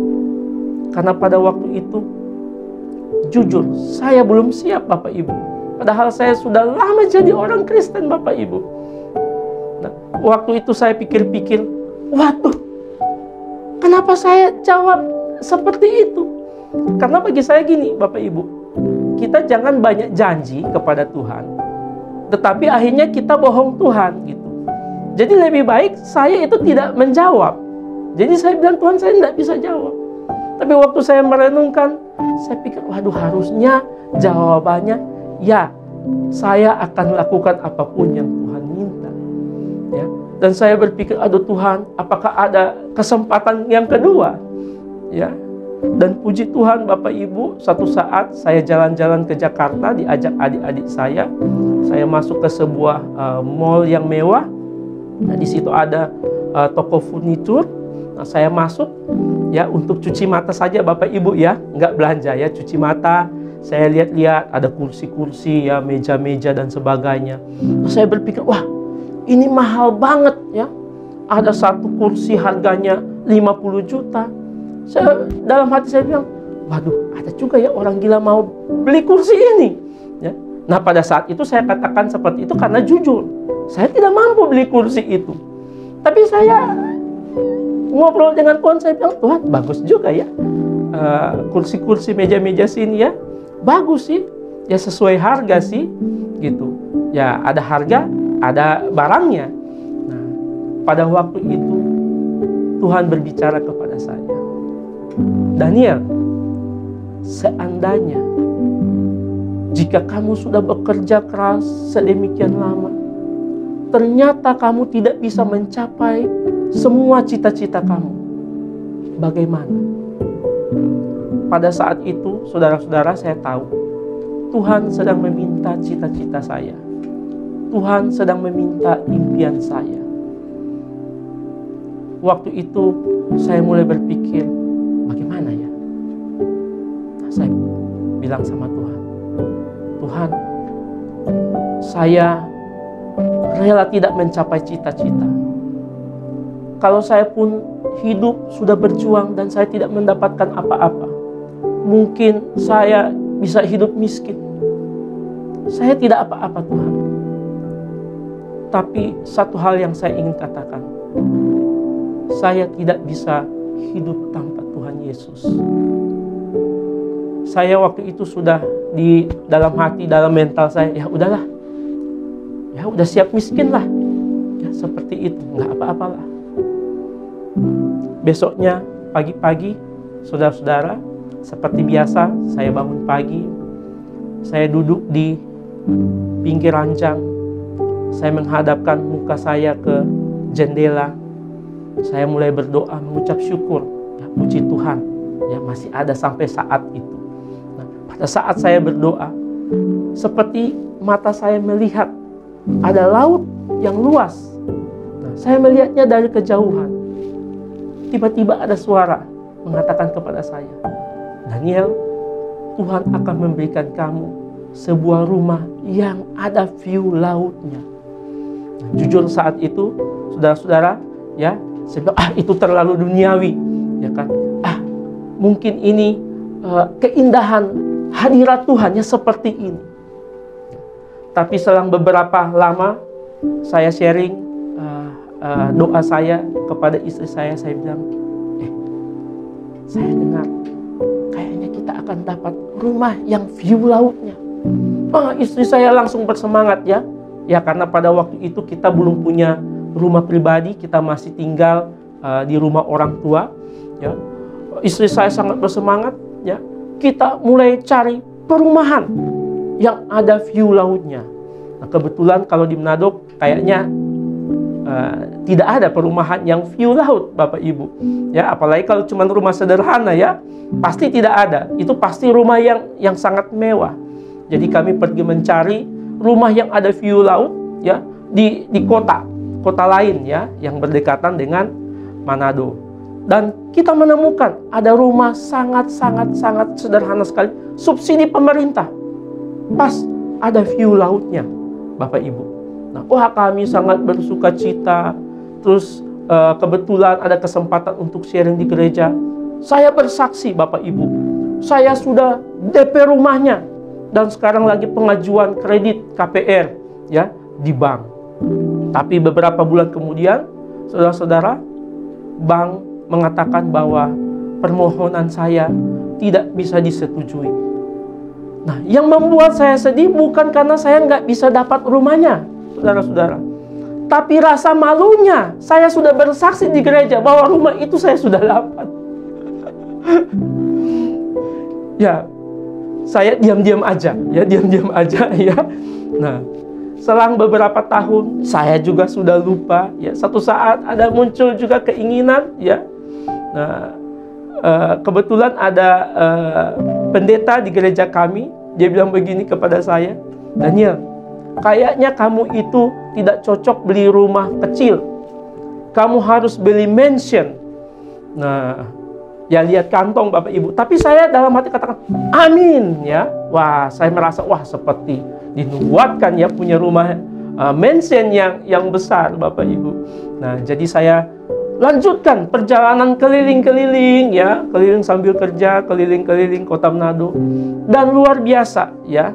Karena pada waktu itu, jujur, saya belum siap, Bapak Ibu. Padahal saya sudah lama jadi orang Kristen, Bapak Ibu. Nah, waktu itu saya pikir-pikir, waduh, kenapa saya jawab seperti itu? Karena bagi saya gini, Bapak Ibu, kita jangan banyak janji kepada Tuhan, tetapi akhirnya kita bohong Tuhan gitu. Jadi lebih baik saya itu tidak menjawab. Jadi saya bilang, Tuhan, saya tidak bisa jawab. Tapi waktu saya merenungkan, saya pikir, waduh, harusnya jawabannya, ya, saya akan lakukan apapun yang Tuhan minta. Ya. Dan saya berpikir, aduh Tuhan, apakah ada kesempatan yang kedua? Ya. Dan puji Tuhan, Bapak Ibu, satu saat saya jalan-jalan ke Jakarta, diajak adik-adik saya masuk ke sebuah mall yang mewah. Nah, di situ ada toko furnitur. Nah, saya masuk ya untuk cuci mata saja, Bapak Ibu, ya, nggak belanja ya, cuci mata. Saya lihat-lihat ada kursi-kursi ya, meja-meja dan sebagainya. Nah, saya berpikir, wah, ini mahal banget ya. Ada satu kursi harganya 50 juta. Dalam hati saya bilang, waduh, ada juga ya orang gila mau beli kursi ini. Ya. Nah, pada saat itu saya katakan seperti itu karena jujur, saya tidak mampu beli kursi itu. Tapi saya ngobrol dengan Tuhan, saya bilang, Tuhan, bagus juga ya. Kursi-kursi, meja-meja sini ya, bagus sih. Ya sesuai harga sih, gitu. Ya ada harga, ada barangnya. Nah, pada waktu itu, Tuhan berbicara kepada saya. Daniel, seandainya jika kamu sudah bekerja keras sedemikian lama, ternyata kamu tidak bisa mencapai semua cita-cita kamu, bagaimana? Pada saat itu, saudara-saudara, saya tahu Tuhan sedang meminta cita-cita saya. Tuhan sedang meminta impian saya. Waktu itu, saya mulai berpikir, bagaimana ya? Nah, saya bilang sama Tuhan, Tuhan, saya rela tidak mencapai cita-cita. Kalau saya pun hidup sudah berjuang dan saya tidak mendapatkan apa-apa, mungkin saya bisa hidup miskin. Saya tidak apa-apa, Tuhan. Tapi satu hal yang saya ingin katakan, saya tidak bisa hidup tanpa Tuhan Yesus. Saya waktu itu sudah di dalam hati, dalam mental saya, ya udahlah, ya udah siap miskin lah, ya seperti itu, nggak apa-apalah. Besoknya pagi-pagi, saudara-saudara, seperti biasa, saya bangun pagi, saya duduk di pinggir ranjang, saya menghadapkan muka saya ke jendela, saya mulai berdoa, mengucap syukur Ya, puji Tuhan, ya masih ada sampai saat itu. Nah, pada saat saya berdoa, seperti mata saya melihat ada laut yang luas. Nah, saya melihatnya dari kejauhan. Tiba-tiba ada suara mengatakan kepada saya, Daniel, Tuhan akan memberikan kamu sebuah rumah yang ada view lautnya. Nah, jujur saat itu, saudara-saudara, ya, saya bilang, itu terlalu duniawi, ya kan? Mungkin ini keindahan hadirat Tuhan ya seperti ini. Tapi selang beberapa lama saya sharing doa saya kepada istri saya bilang, saya dengar kayaknya kita akan dapat rumah yang view lautnya. Istri saya langsung bersemangat ya. Ya karena pada waktu itu kita belum punya rumah pribadi, kita masih tinggal di rumah orang tua. Ya, istri saya sangat bersemangat. Ya, kita mulai cari perumahan yang ada view lautnya. Nah, kebetulan kalau di Manado kayaknya tidak ada perumahan yang view laut, Bapak Ibu. Ya, apalagi kalau cuma rumah sederhana ya, pasti tidak ada. Itu pasti rumah yang sangat mewah. Jadi kami pergi mencari rumah yang ada view laut ya di kota lain ya yang berdekatan dengan Manado. Dan kita menemukan ada rumah sangat sederhana sekali, subsidi pemerintah. Pas ada view lautnya, Bapak Ibu. Nah, kami sangat bersuka cita. Terus kebetulan ada kesempatan untuk sharing di gereja. Saya bersaksi, Bapak Ibu, saya sudah DP rumahnya dan sekarang lagi pengajuan kredit KPR ya di bank. Tapi beberapa bulan kemudian, saudara-saudara, bank mengatakan bahwa permohonan saya tidak bisa disetujui. Nah, yang membuat saya sedih bukan karena saya nggak bisa dapat rumahnya, saudara-saudara. Tapi rasa malunya, saya sudah bersaksi di gereja bahwa rumah itu saya sudah dapat. Ya, saya diam-diam aja, ya. Nah, selang beberapa tahun, saya juga sudah lupa. Ya, satu saat ada muncul juga keinginan, ya. Nah, kebetulan ada pendeta di gereja kami, dia bilang begini kepada saya, Daniel, kayaknya kamu itu tidak cocok beli rumah kecil. Kamu harus beli mansion. Nah, ya lihat kantong Bapak Ibu. Tapi saya dalam hati katakan, amin ya. Wah, saya merasa seperti dinubuatkan ya punya rumah mansion yang besar Bapak Ibu. Nah, jadi saya lanjutkan perjalanan keliling-keliling ya, keliling sambil kerja, keliling-keliling kota Manado. Dan luar biasa ya.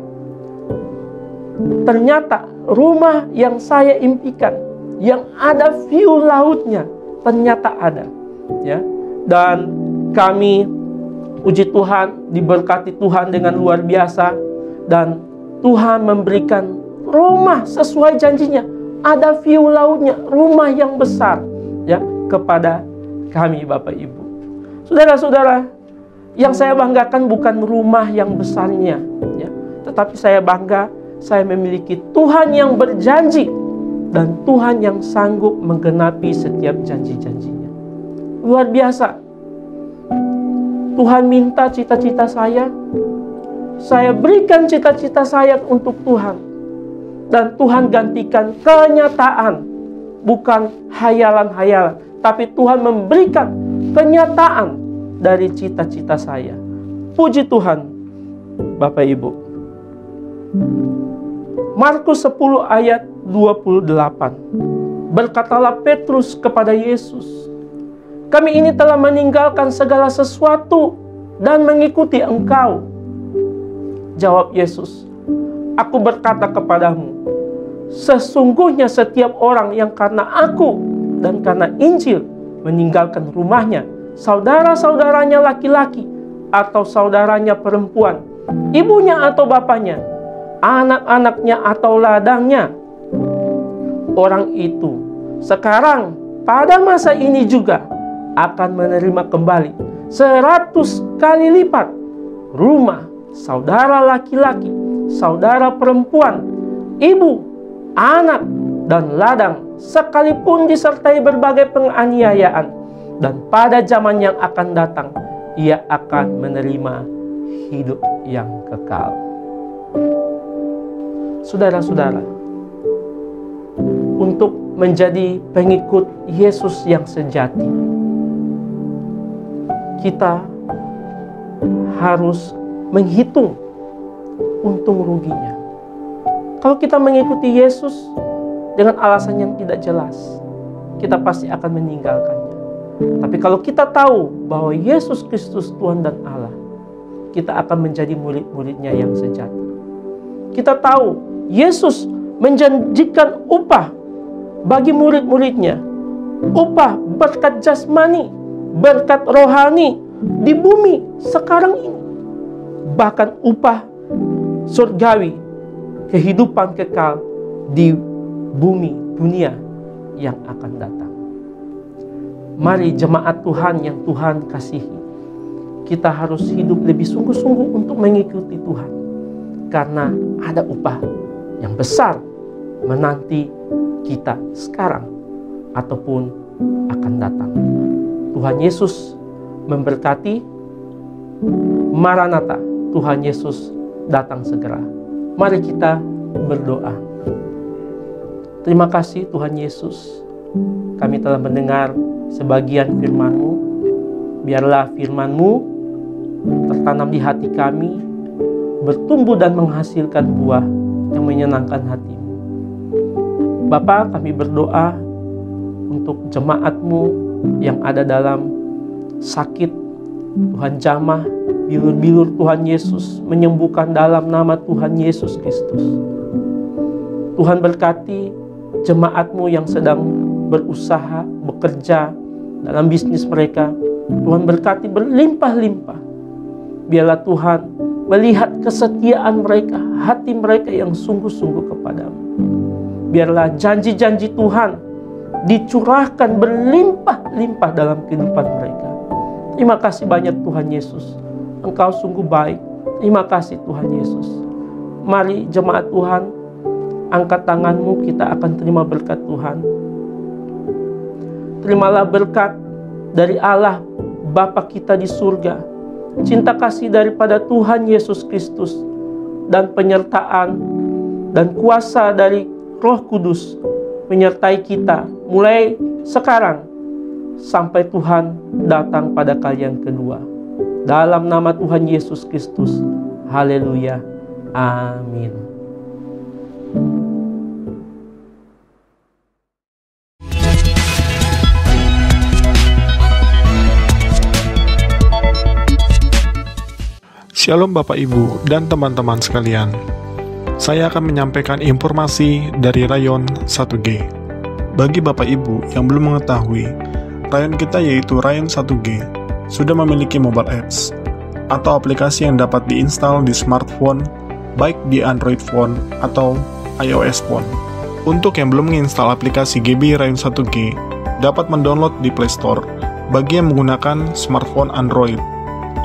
Ternyata rumah yang saya impikan, yang ada view lautnya, ternyata ada ya. Dan kami puji Tuhan, diberkati Tuhan dengan luar biasa, dan Tuhan memberikan rumah sesuai janjinya, ada view lautnya, rumah yang besar ya kepada kami Bapak Ibu. Saudara-saudara, yang saya banggakan bukan rumah yang besarnya ya, tetapi saya bangga saya memiliki Tuhan yang berjanji dan Tuhan yang sanggup menggenapi setiap janji-janjinya. Luar biasa. Tuhan minta cita-cita saya berikan cita-cita saya untuk Tuhan. Dan Tuhan gantikan kenyataan, bukan hayalan-hayalan. Tapi Tuhan memberikan kenyataan dari cita-cita saya. Puji Tuhan, Bapak Ibu. Markus 10 ayat 28. Berkatalah Petrus kepada Yesus, kami ini telah meninggalkan segala sesuatu dan mengikuti Engkau. Jawab Yesus, aku berkata kepadamu, sesungguhnya setiap orang yang karena aku dan karena Injil meninggalkan rumahnya, saudara-saudaranya laki-laki atau saudaranya perempuan, ibunya atau bapaknya, anak-anaknya atau ladangnya, orang itu sekarang pada masa ini juga akan menerima kembali 100 kali lipat rumah, saudara laki-laki, saudara perempuan, ibu, anak, dan ladang, sekalipun disertai berbagai penganiayaan, dan pada zaman yang akan datang ia akan menerima hidup yang kekal. Saudara-saudara, untuk menjadi pengikut Yesus yang sejati, kita harus menghitung untung ruginya. Kalau kita mengikuti Yesus dengan alasan yang tidak jelas, kita pasti akan meninggalkannya. Tapi kalau kita tahu bahwa Yesus Kristus Tuhan dan Allah, kita akan menjadi murid-muridnya yang sejati. Kita tahu Yesus menjanjikan upah bagi murid-muridnya, upah berkat jasmani, berkat rohani di bumi sekarang ini, bahkan upah surgawi, kehidupan kekal di bumi dunia yang akan datang. Mari jemaat Tuhan yang Tuhan kasihi, kita harus hidup lebih sungguh-sungguh untuk mengikuti Tuhan, karena ada upah yang besar menanti kita sekarang ataupun akan datang. Tuhan Yesus memberkati. Maranatha, Tuhan Yesus datang segera. Mari kita berdoa. Terima kasih Tuhan Yesus, kami telah mendengar sebagian firman-Mu. Biarlah firman-Mu tertanam di hati kami, bertumbuh dan menghasilkan buah yang menyenangkan hati-Mu. Bapa, kami berdoa untuk jemaat-Mu yang ada dalam sakit. Tuhan jamah bilur-bilur Tuhan Yesus, menyembuhkan dalam nama Tuhan Yesus Kristus. Tuhan berkati jemaat-Mu yang sedang berusaha, bekerja dalam bisnis mereka. Tuhan berkati berlimpah-limpah. Biarlah Tuhan melihat kesetiaan mereka, hati mereka yang sungguh-sungguh kepadamu. Biarlah janji-janji Tuhan dicurahkan berlimpah-limpah dalam kehidupan mereka. Terima kasih banyak Tuhan Yesus, Engkau sungguh baik. Terima kasih Tuhan Yesus. Mari jemaat Tuhan, angkat tanganmu, kita akan terima berkat Tuhan. Terimalah berkat dari Allah Bapa kita di surga, cinta kasih daripada Tuhan Yesus Kristus, dan penyertaan dan kuasa dari Roh Kudus menyertai kita mulai sekarang sampai Tuhan datang pada kali yang kedua. Dalam nama Tuhan Yesus Kristus. Haleluya. Amin. Shalom Bapak Ibu dan teman-teman sekalian. Saya akan menyampaikan informasi dari Rayon 1G. Bagi Bapak Ibu yang belum mengetahui, Rayon kita yaitu Rayon 1G sudah memiliki mobile apps atau aplikasi yang dapat diinstal di smartphone, baik di Android phone atau iOS phone. Untuk yang belum menginstal aplikasi GB Rayon 1G, dapat mendownload di Play Store bagi yang menggunakan smartphone Android,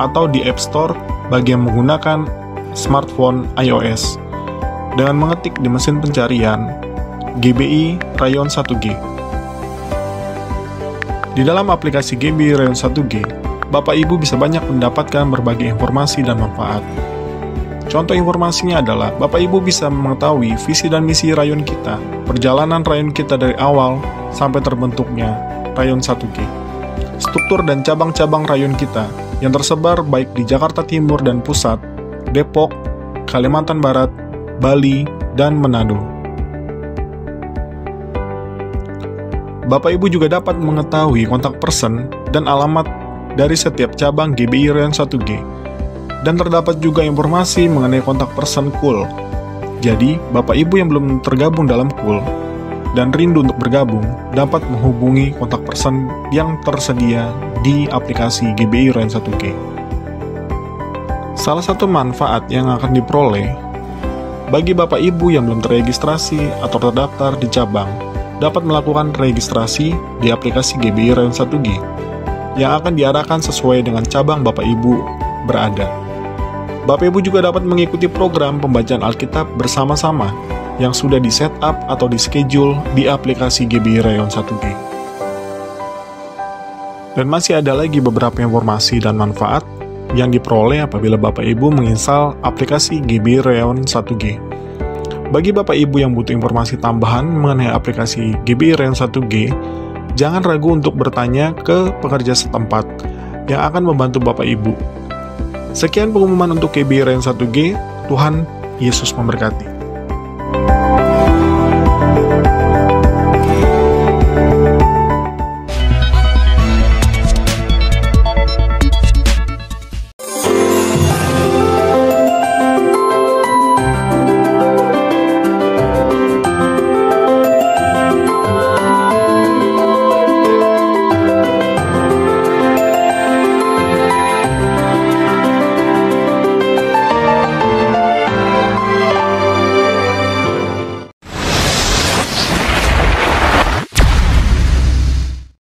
atau di App Store bagi yang menggunakan smartphone iOS, dengan mengetik di mesin pencarian GBI Rayon 1G. Di dalam aplikasi GB Rayon 1G, Bapak Ibu bisa banyak mendapatkan berbagai informasi dan manfaat. Contoh informasinya adalah Bapak Ibu bisa mengetahui visi dan misi Rayon kita, perjalanan Rayon kita dari awal sampai terbentuknya Rayon 1G, struktur dan cabang-cabang Rayon kita yang tersebar baik di Jakarta Timur dan Pusat, Depok, Kalimantan Barat, Bali, dan Manado. Bapak Ibu juga dapat mengetahui kontak person dan alamat dari setiap cabang GBI Rayon 1G. Dan terdapat juga informasi mengenai kontak person KUL. Jadi, Bapak Ibu yang belum tergabung dalam KUL dan rindu untuk bergabung, dapat menghubungi kontak person yang tersedia di aplikasi GBI Rayon 1G. Salah satu manfaat yang akan diperoleh bagi Bapak Ibu yang belum terregistrasi atau terdaftar di cabang, dapat melakukan registrasi di aplikasi GBI Rayon 1G yang akan diarahkan sesuai dengan cabang Bapak Ibu berada. Bapak Ibu juga dapat mengikuti program pembacaan Alkitab bersama-sama yang sudah di-setup atau di-schedule di aplikasi GBI Rayon 1G. Dan masih ada lagi beberapa informasi dan manfaat yang diperoleh apabila Bapak Ibu menginstal aplikasi GB Rayon 1G. Bagi Bapak Ibu yang butuh informasi tambahan mengenai aplikasi GB Rayon 1G, jangan ragu untuk bertanya ke pekerja setempat yang akan membantu Bapak Ibu. Sekian pengumuman untuk GB Rayon 1G. Tuhan Yesus memberkati.